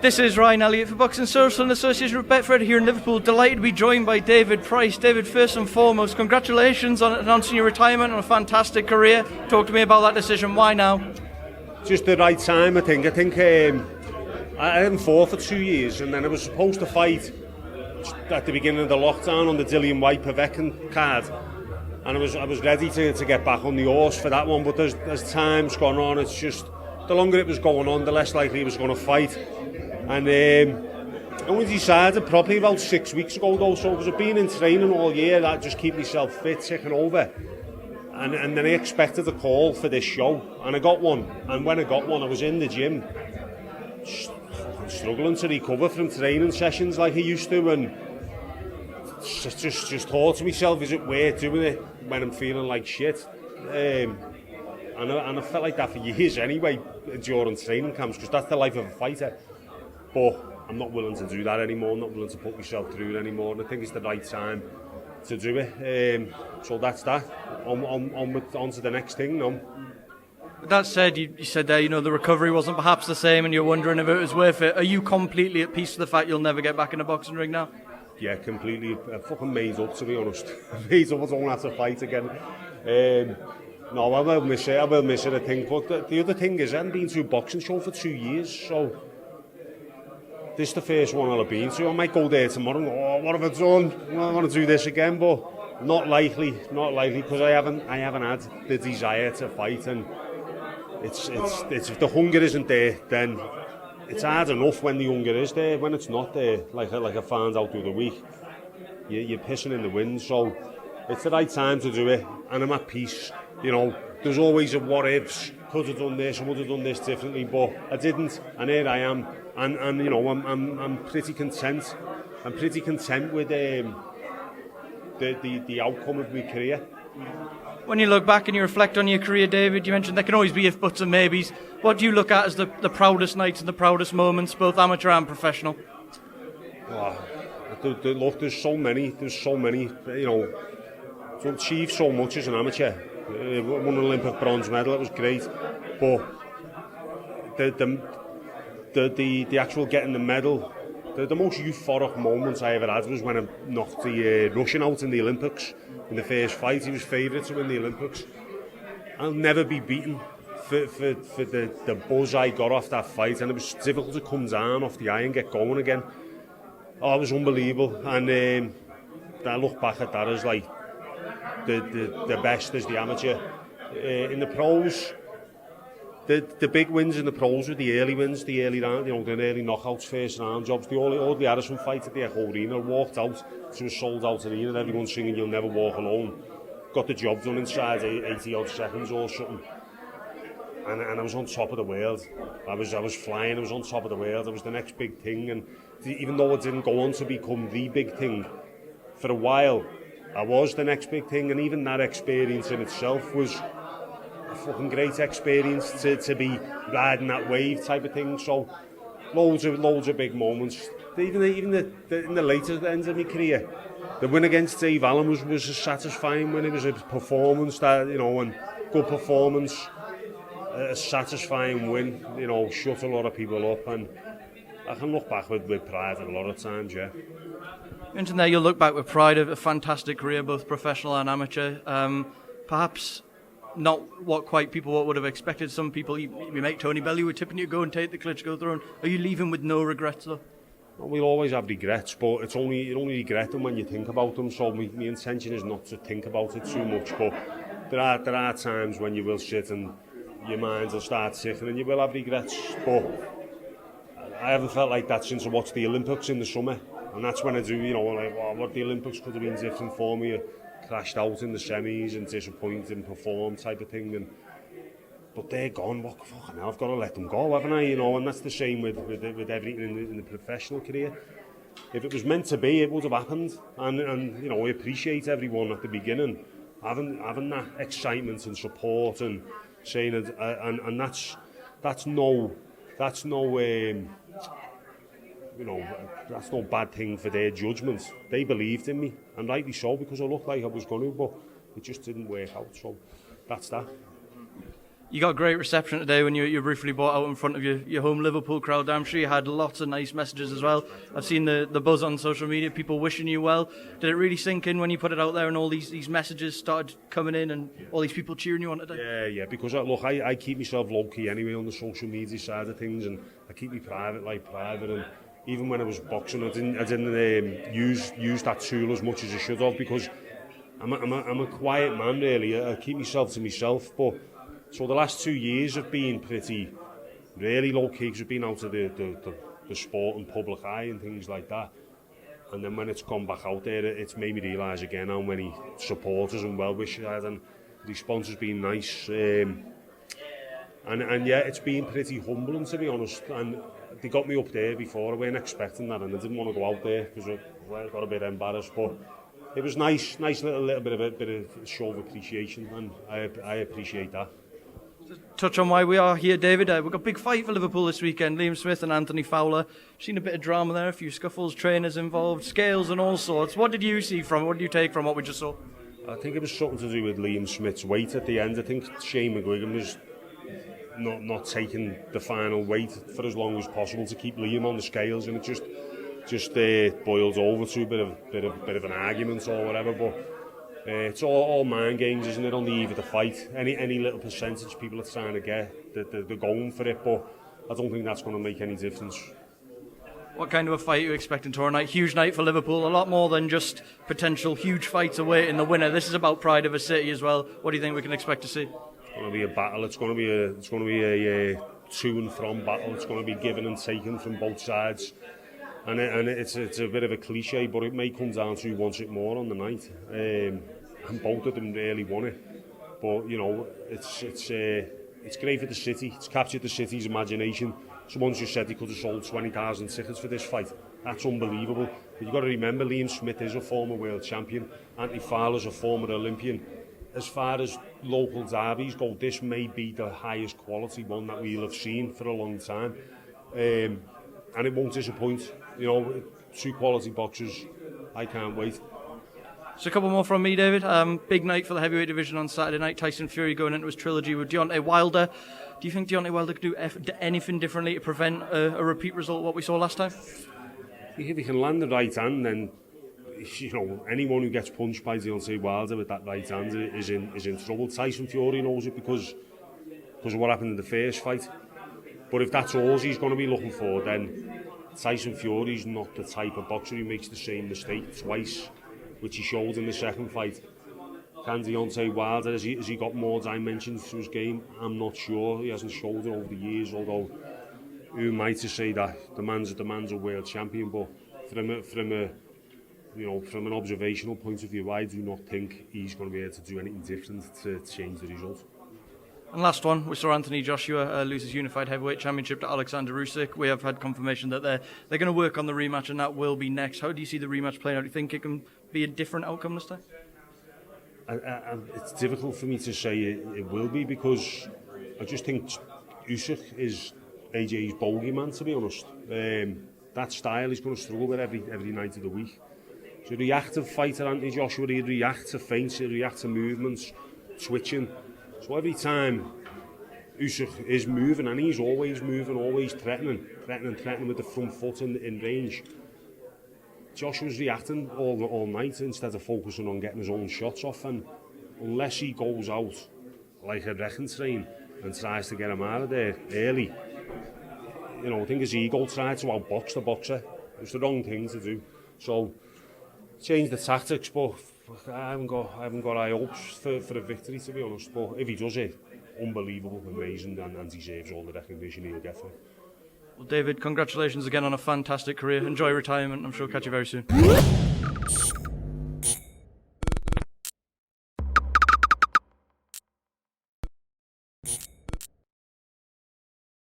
This is Ryan Elliott for Boxing Social in association with Betfred here in Liverpool. Delighted to be joined by David Price. David, first and foremost, congratulations on announcing your retirement and a fantastic career. Talk to me about that decision. Why now? Just the right time, I think. I hadn't fought for 2 years, and then I was supposed to fight at the beginning of the lockdown on the Dillian White Povetkin card, and I was ready to get back on the horse for that one. But as time's gone on, it's just the longer it was going on, the less likely I was going to fight. And we decided probably about 6 weeks ago though, so because I've been in training all year, that just keep myself fit, ticking over. And then I expected a call for this show, and I got one. And when I got one, I was in the gym, struggling to recover from training sessions like I used to, and just thought to myself, is it worth doing it when I'm feeling like shit? And I felt like that for years anyway, during training camps, because that's the life of a fighter. But I'm not willing to do that anymore. I'm not willing to put myself through it anymore, and I think it's the right time to do it. So that's that. On to the next thing now. That said, you said there, the recovery wasn't perhaps the same, and you're wondering if it was worth it. Are you completely at peace with the fact you'll never get back in a boxing ring now? Yeah, completely. Fucking made up, to be honest. Made up, I don't have to fight again. No, I will miss it. I think. But the other thing is, I haven't been to a boxing show for 2 years, so this is the first one I'll have been to. I might go there tomorrow and go, oh, what have I done? I want to do this again, but not likely, because I haven't had the desire to fight, and it's if the hunger isn't there, then it's hard enough when the hunger is there. When it's not there, like I found out through the week, you're pissing in the wind. So it's the right time to do it, and I'm at peace. There's always a what ifs. Could have done this, I would have done this differently, but I didn't, and here I am. And I'm pretty content. I'm pretty content with the outcome of my career. When you look back and you reflect on your career, David, you mentioned there can always be if, buts and maybes. What do you look at as the proudest nights and the proudest moments, both amateur and professional? Look, there's so many. To achieve so much as an amateur. Won an Olympic bronze medal, it was great. But the actual getting the medal, the most euphoric moments I ever had was when I knocked the Russian out in the Olympics in the first fight. He was favourite to win the Olympics. I'll never be beaten for the buzz I got off that fight, and it was difficult to come down off the eye and get going again. Oh, it was unbelievable, and I look back at that as like the best as the amateur. In the pros, the big wins in the pros were the early wins, the early round, the early knockouts, first round jobs. The Audley Harrison fight at the Echo Arena, walked out to a sold out arena, everyone singing "You'll Never Walk Alone." Got the job done inside 80 odd seconds or something, and I was on top of the world. I was flying. I was on top of the world. I was the next big thing, and even though I didn't go on to become the big thing, for a while I was the next big thing, and even that experience in itself was a fucking great experience to be riding that wave type of thing. So loads of big moments. Even in the later end of my career, the win against Dave Allen was a satisfying win. It was a performance that, and good performance, a satisfying win. Shut a lot of people up, and I can look back with pride a lot of times. Yeah. You mentioned there you'll look back with pride of a fantastic career, both professional and amateur. Perhaps not what people would have expected. Some people, you make Tony Bellew were tipping you to go and take the Klitschko throne. Are you leaving with no regrets though? Well, we'll always have regrets, but you only regret them when you think about them. So my intention is not to think about it too much. But there are times when you will sit and your mind will start ticking, and you will have regrets. But I haven't felt like that since I watched the Olympics in the summer. And that's when I do, what the Olympics could have been different for me. I crashed out in the semis and disappointed and performed type of thing. But they're gone. What fucking hell? I've got to let them go, haven't I? And that's the same with everything in the professional career. If it was meant to be, it would have happened. And I appreciate everyone at the beginning having that excitement and support and saying it, and that's no bad thing for their judgment. They believed in me, and rightly so, because I looked like I was going to, but it just didn't work out. So that's that. You got great reception today when you briefly brought out in front of your home Liverpool crowd. I'm sure you had lots of nice messages as well. I've seen the buzz on social media, people wishing you well. Did it really sink in when you put it out there and all these messages started coming in and all these people cheering you on today? Yeah, because look, I keep myself low-key anyway on the social media side of things, and I keep me private, and even when I was boxing, I didn't use that tool as much as I should have, because I'm a quiet man really. I keep myself to myself, but so the last 2 years have been really low-key, because I've been out of the sport and public eye and things like that. And then when it's gone back out there, it's made me realise again how many supporters and well-wishers I had, and the response has been nice. And yeah, it's been pretty humbling, to be honest. And they got me up there before, I weren't expecting that, and I didn't want to go out there because I got a bit embarrassed. But it was nice little bit of show of appreciation, and I appreciate that. Touch on why we are here, David. We've got a big fight for Liverpool this weekend. Liam Smith and Smith-Fowler. Seen a bit of drama there, a few scuffles, trainers involved, scales and all sorts. What did you see from it? What did you take from what we just saw? I think it was something to do with Liam Smith's weight at the end. I think Shane McGuigan was not taking the final weight for as long as possible to keep Liam on the scales, and it just boils over to a bit of an argument or whatever. But it's all mind games, isn't it, on the eve of the fight? Any little percentage people are trying to get, they're going for it, but I don't think that's going to make any difference. What kind of a fight are you expecting tomorrow night? Huge night for Liverpool, a lot more than just potential huge fights awaiting the winner. This is about pride of a city as well. What do you think we can expect to see? It's going to be a battle. It's going to be a to and from battle. It's going to be given and taken from both sides. And it's a bit of a cliche, but it may come down to who wants it more on the night. And both of them really want it. But you know, it's great for the city. It's captured the city's imagination. Someone just said he could have sold 20,000 tickets for this fight. That's unbelievable. But you've got to remember, Liam Smith is a former world champion. Smith-Fowler's a former Olympian. As far as local derbies go, this may be the highest quality one that we'll have seen for a long time. And it won't disappoint. You know, two quality boxers. I can't wait. So a couple more from me, David. Big night for the heavyweight division on Saturday night. Tyson Fury going into his trilogy with Deontay Wilder. Do you think Deontay Wilder could do anything differently to prevent a repeat result of what we saw last time? If he can land the right hand, then you know anyone who gets punched by Deontay Wilder with that right hand is in trouble. Tyson Fury knows it because of what happened in the first fight. But if that's all he's going to be looking for, then Tyson Fury's not the type of boxer who makes the same mistake twice, which he showed in the second fight. Can Deontay Wilder, has he got more dimensions to his game? I'm not sure. He hasn't showed it over the years, although who am I to say that the man's a world champion? But from an observational point of view, I do not think he's going to be able to do anything different to change the result. And last one, we saw Anthony Joshua lose his unified heavyweight championship to Alexander Usyk. We have had confirmation that they're going to work on the rematch, and that will be next. How do you see the rematch playing out? Do you think it can be a different outcome this time? It's difficult for me to say it will be, because I just think Usyk is AJ's bogeyman, to be honest. That style he's going to struggle with every night of the week. He's a reactive fighter, Anthony Joshua. He reacts to feints, he reacts to movements, twitching. So every time Usyk is moving, and he's always moving, always threatening with the front foot in range, Joshua's reacting all night instead of focusing on getting his own shots off. And unless he goes out like a wrecking train and tries to get him out of there early, you know, I think his ego tried to outbox the boxer. It's the wrong thing to do. So change the tactics, but I haven't got high hopes for a victory, to be honest. But if he does it, unbelievable, amazing, and he deserves all the recognition he'll get for it. Well, David, congratulations again on a fantastic career. Enjoy retirement. I'm sure we'll catch you very soon.